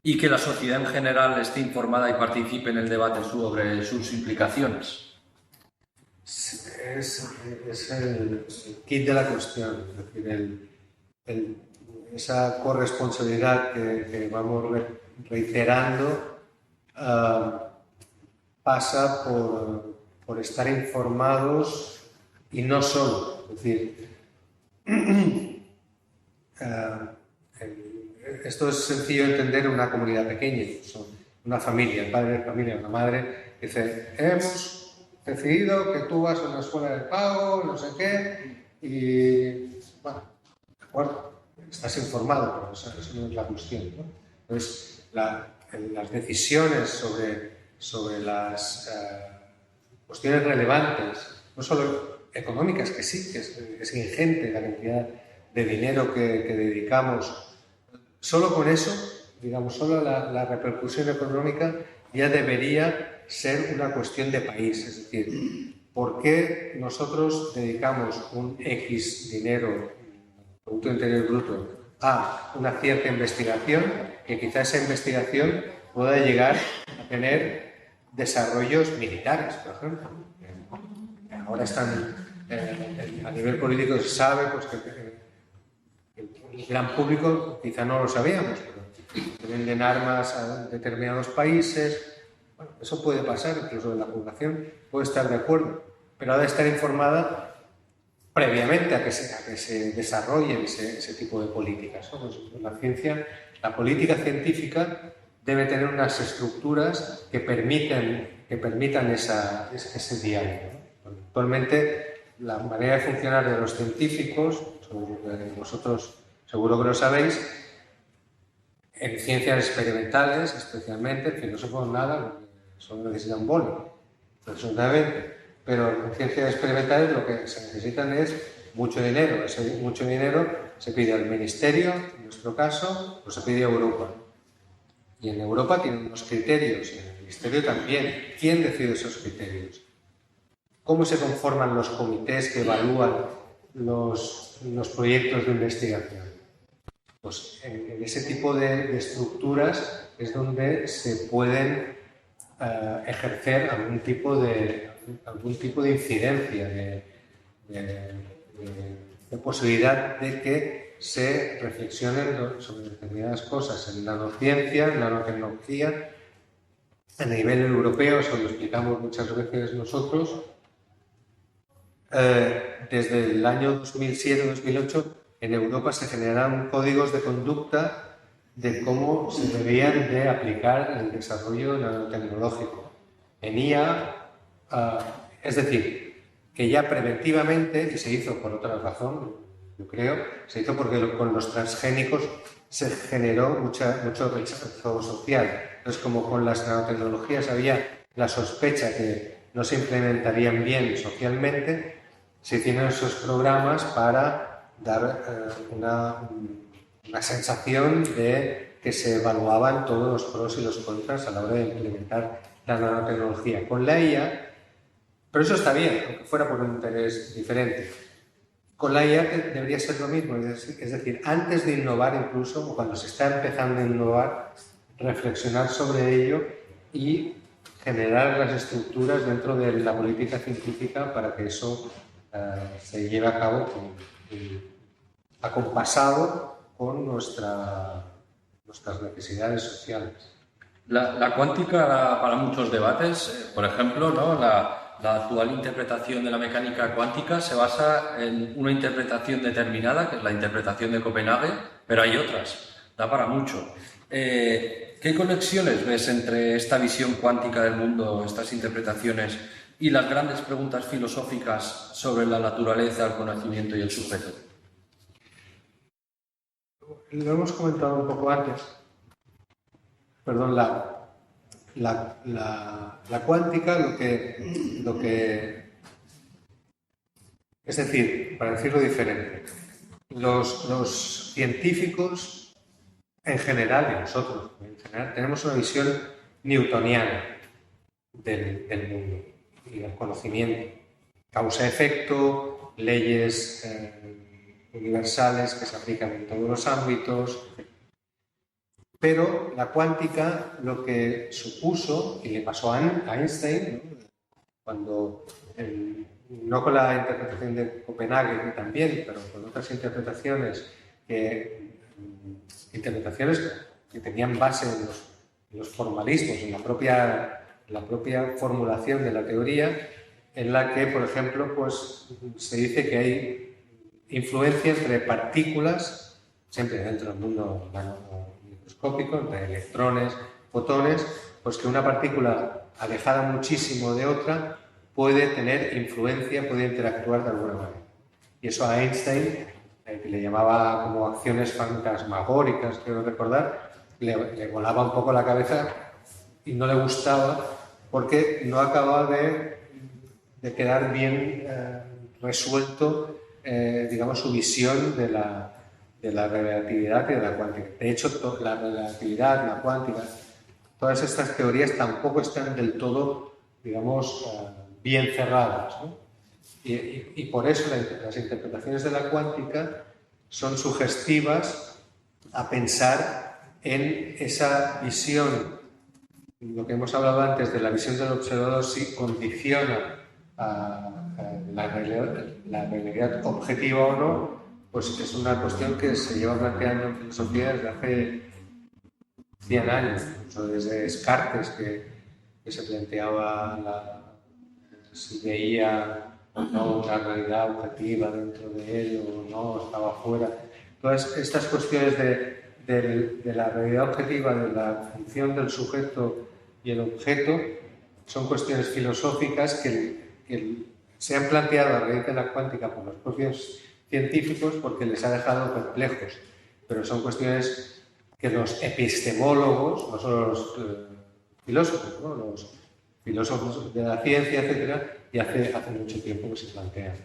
y que la sociedad en general esté informada y participe en el debate sobre sus implicaciones? Es el kit de la cuestión, es decir, esa corresponsabilidad que vamos reiterando pasa por estar informados y no solo. Es decir, esto es sencillo de entender en una comunidad pequeña, una familia, el padre de familia, una madre, dice, hemos decidido que tú vas a una escuela de pago, no sé qué, y bueno, de acuerdo, estás informado, pero eso no es la cuestión, ¿no? Entonces, las decisiones sobre las cuestiones relevantes, no solo económicas, que sí, que es ingente la cantidad de dinero que dedicamos, solo con eso, digamos, solo la repercusión económica ya debería ser una cuestión de país. Es decir, ¿por qué nosotros dedicamos un X dinero, Producto Interior Bruto, a una cierta investigación, que quizás esa investigación pueda llegar a tener desarrollos militares, por ejemplo? Ahora están, a nivel político se sabe pues, que el gran público quizá no lo sabíamos, pero se venden armas a determinados países. Bueno, eso puede pasar, incluso la población puede estar de acuerdo, pero ha de estar informada previamente a que se desarrollen ese tipo de políticas, ¿no? Pues la política científica debe tener unas estructuras que permitan ese diálogo, ¿no? Actualmente, la manera de funcionar de los científicos, vosotros seguro que lo sabéis, en ciencias experimentales, especialmente, el filósofo nada, solo necesita un bolo, personalmente. Pero en ciencias experimentales lo que se necesitan es mucho dinero. Ese mucho dinero se pide al Ministerio, en nuestro caso, o se pide a Europa. Y en Europa tienen unos criterios, y en el Ministerio también. ¿Quién decide esos criterios? ¿Cómo se conforman los comités que evalúan los proyectos de investigación? Pues en ese tipo de estructuras es donde se pueden ejercer algún tipo de incidencia, de posibilidad de que se reflexionen sobre determinadas cosas en nanociencia, en nanotecnología. A nivel europeo, eso lo explicamos muchas veces nosotros, desde el año 2007-2008 en Europa se generaron códigos de conducta de cómo se debían de aplicar el desarrollo nanotecnológico. En IA, es decir, que ya preventivamente, y se hizo por otra razón, yo creo, se hizo porque con los transgénicos se generó mucho rechazo social. Entonces, como con las nanotecnologías había la sospecha que no se implementarían bien socialmente, se hicieron esos programas para dar una sensación de que se evaluaban todos los pros y los contras a la hora de implementar la nanotecnología. Con la IA, pero eso está bien, aunque fuera por un interés diferente. Con la IA debería ser lo mismo, es decir, antes de innovar incluso, o cuando se está empezando a innovar, reflexionar sobre ello y generar las estructuras dentro de la política científica para que eso se lleve a cabo acompasado con nuestras necesidades sociales. La cuántica da para muchos debates. Por ejemplo, ¿no? La actual interpretación de la mecánica cuántica se basa en una interpretación determinada, que es la interpretación de Copenhague, pero hay otras. Da para mucho. ¿Qué conexiones ves entre esta visión cuántica del mundo, estas interpretaciones, y las grandes preguntas filosóficas sobre la naturaleza, el conocimiento y el sujeto? Lo hemos comentado un poco antes. Perdón, la cuántica, lo que es decir, para decirlo diferente, los científicos en general, y nosotros en general, tenemos una visión newtoniana del mundo y del conocimiento. Causa-efecto, leyes universales que se aplican en todos los ámbitos. Pero la cuántica lo que supuso, y le pasó a Einstein, ¿no? Cuando, no con la interpretación de Copenhague también, pero con otras interpretaciones que tenían base en los formalismos, en la propia formulación de la teoría, en la que, por ejemplo, pues, se dice que hay influencia entre partículas, siempre dentro del mundo microscópico, entre electrones, fotones, pues que una partícula alejada muchísimo de otra puede tener influencia, puede interactuar de alguna manera. Y eso a Einstein, que le llamaba como acciones fantasmagóricas, quiero recordar, le volaba un poco la cabeza y no le gustaba porque no acababa de quedar bien resuelto, digamos, su visión de la relatividad y de la cuántica. De hecho, la relatividad, la cuántica, todas estas teorías tampoco están del todo, digamos, bien cerradas, ¿no? Y por eso las interpretaciones de la cuántica son sugestivas a pensar en esa visión. Lo que hemos hablado antes de la visión del observador, si condiciona a la realidad objetiva o no, pues es una cuestión que se lleva planteando en filosofía desde hace 100 años, incluso desde Descartes, que se planteaba si veía o no una realidad objetiva dentro de él o no, estaba fuera. Todas estas cuestiones de la realidad objetiva, de la función del sujeto y el objeto, son cuestiones filosóficas que se han planteado a raíz de la cuántica por los propios científicos porque les ha dejado perplejos, pero son cuestiones que los epistemólogos, no solo los filósofos, ¿no? Los filósofos de la ciencia, etcétera, y hace mucho tiempo que se plantean.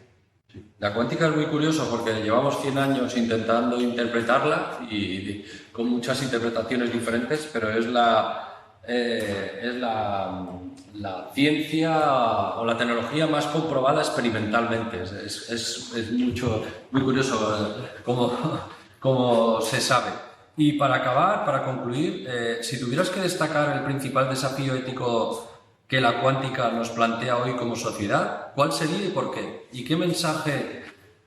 Sí. La cuántica es muy curiosa porque llevamos 100 años intentando interpretarla y con muchas interpretaciones diferentes, pero es la ciencia o la tecnología más comprobada experimentalmente. Es muy curioso cómo se sabe. Y para acabar, para concluir, si tuvieras que destacar el principal desafío ético que la cuántica nos plantea hoy como sociedad, ¿cuál sería y por qué? ¿Y qué mensaje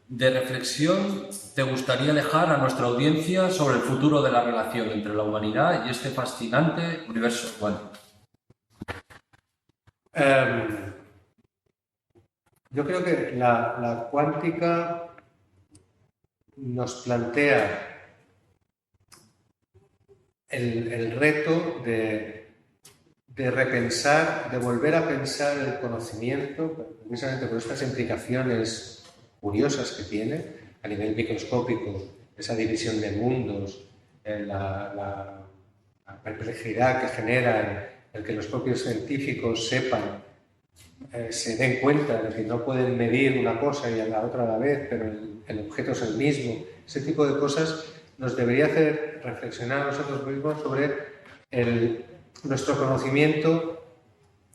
de reflexión te gustaría dejar a nuestra audiencia sobre el futuro de la relación entre la humanidad y este fascinante universo cuántico? Yo creo que la cuántica nos plantea el reto de repensar, de volver a pensar el conocimiento, precisamente por estas implicaciones curiosas que tiene a nivel microscópico, esa división de mundos, la perplejidad que genera el que los propios científicos sepan, se den cuenta de que no pueden medir una cosa y a la otra a la vez, pero el objeto es el mismo. Ese tipo de cosas nos debería hacer reflexionar a nosotros mismos sobre nuestro conocimiento,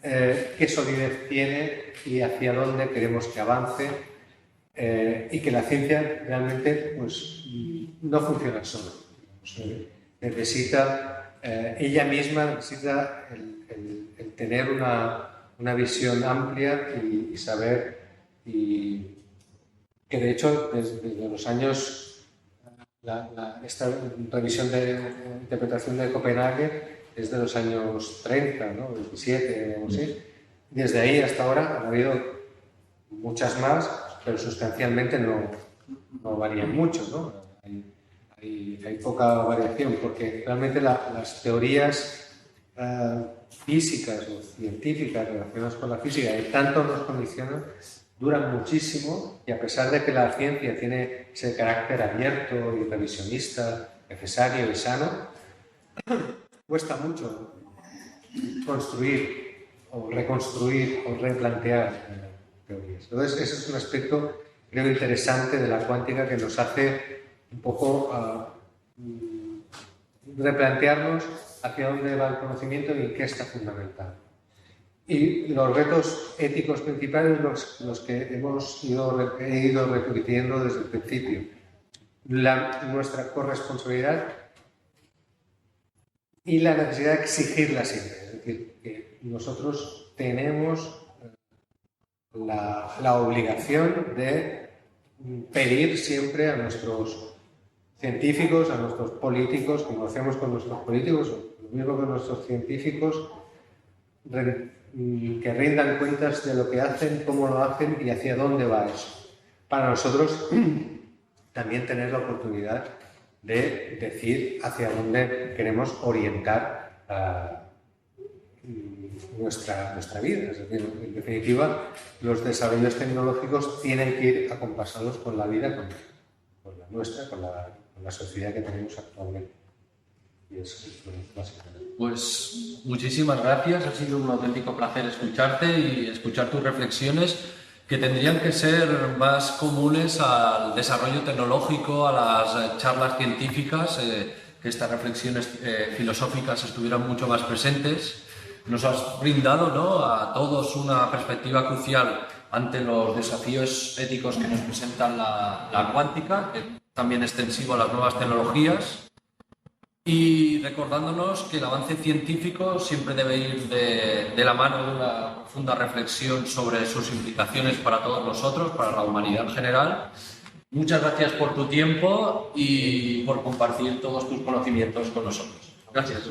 qué solidez tiene y hacia dónde queremos que avance, y que la ciencia realmente pues, no funciona sola. Necesita, ella misma necesita el tener una visión amplia y saber, y que de hecho desde los años, esta revisión de interpretación de Copenhague es de los años 30, ¿no? 27 o así. Desde ahí hasta ahora han habido muchas más, pero sustancialmente no varían mucho, ¿no? Hay poca variación, porque realmente las teorías físicas o científicas relacionadas con la física, que tanto nos condicionan, duran muchísimo, y a pesar de que la ciencia tiene ese carácter abierto y revisionista necesario y sano, cuesta mucho construir o reconstruir o replantear teorías. Entonces, ese es un aspecto, creo, interesante de la cuántica, que nos hace un poco replantearnos hacia dónde va el conocimiento y en qué está fundamentado. Y los retos éticos principales, los que he ido repitiendo desde el principio. Nuestra corresponsabilidad y la necesidad de exigirla siempre. Es decir, que nosotros tenemos la obligación de pedir siempre a nuestros científicos, a nuestros políticos, como hacemos con nuestros políticos, lo mismo que nuestros científicos, que rindan cuentas de lo que hacen, cómo lo hacen y hacia dónde va eso. Para nosotros también tener la oportunidad de decir hacia dónde queremos orientar nuestra vida. Es decir, en definitiva, los desarrollos tecnológicos tienen que ir acompasados con la vida, con la nuestra, con la sociedad que tenemos actualmente. Y eso es básicamente. Pues muchísimas gracias, ha sido un auténtico placer escucharte y escuchar tus reflexiones, que tendrían que ser más comunes al desarrollo tecnológico, a las charlas científicas, que estas reflexiones filosóficas estuvieran mucho más presentes. Nos has brindado, ¿no?, a todos una perspectiva crucial ante los desafíos éticos que nos presentan la cuántica, también extensivo a las nuevas tecnologías. Y recordándonos que el avance científico siempre debe ir de la mano de una profunda reflexión sobre sus implicaciones para todos nosotros, para la humanidad en general. Muchas gracias por tu tiempo y por compartir todos tus conocimientos con nosotros. Gracias.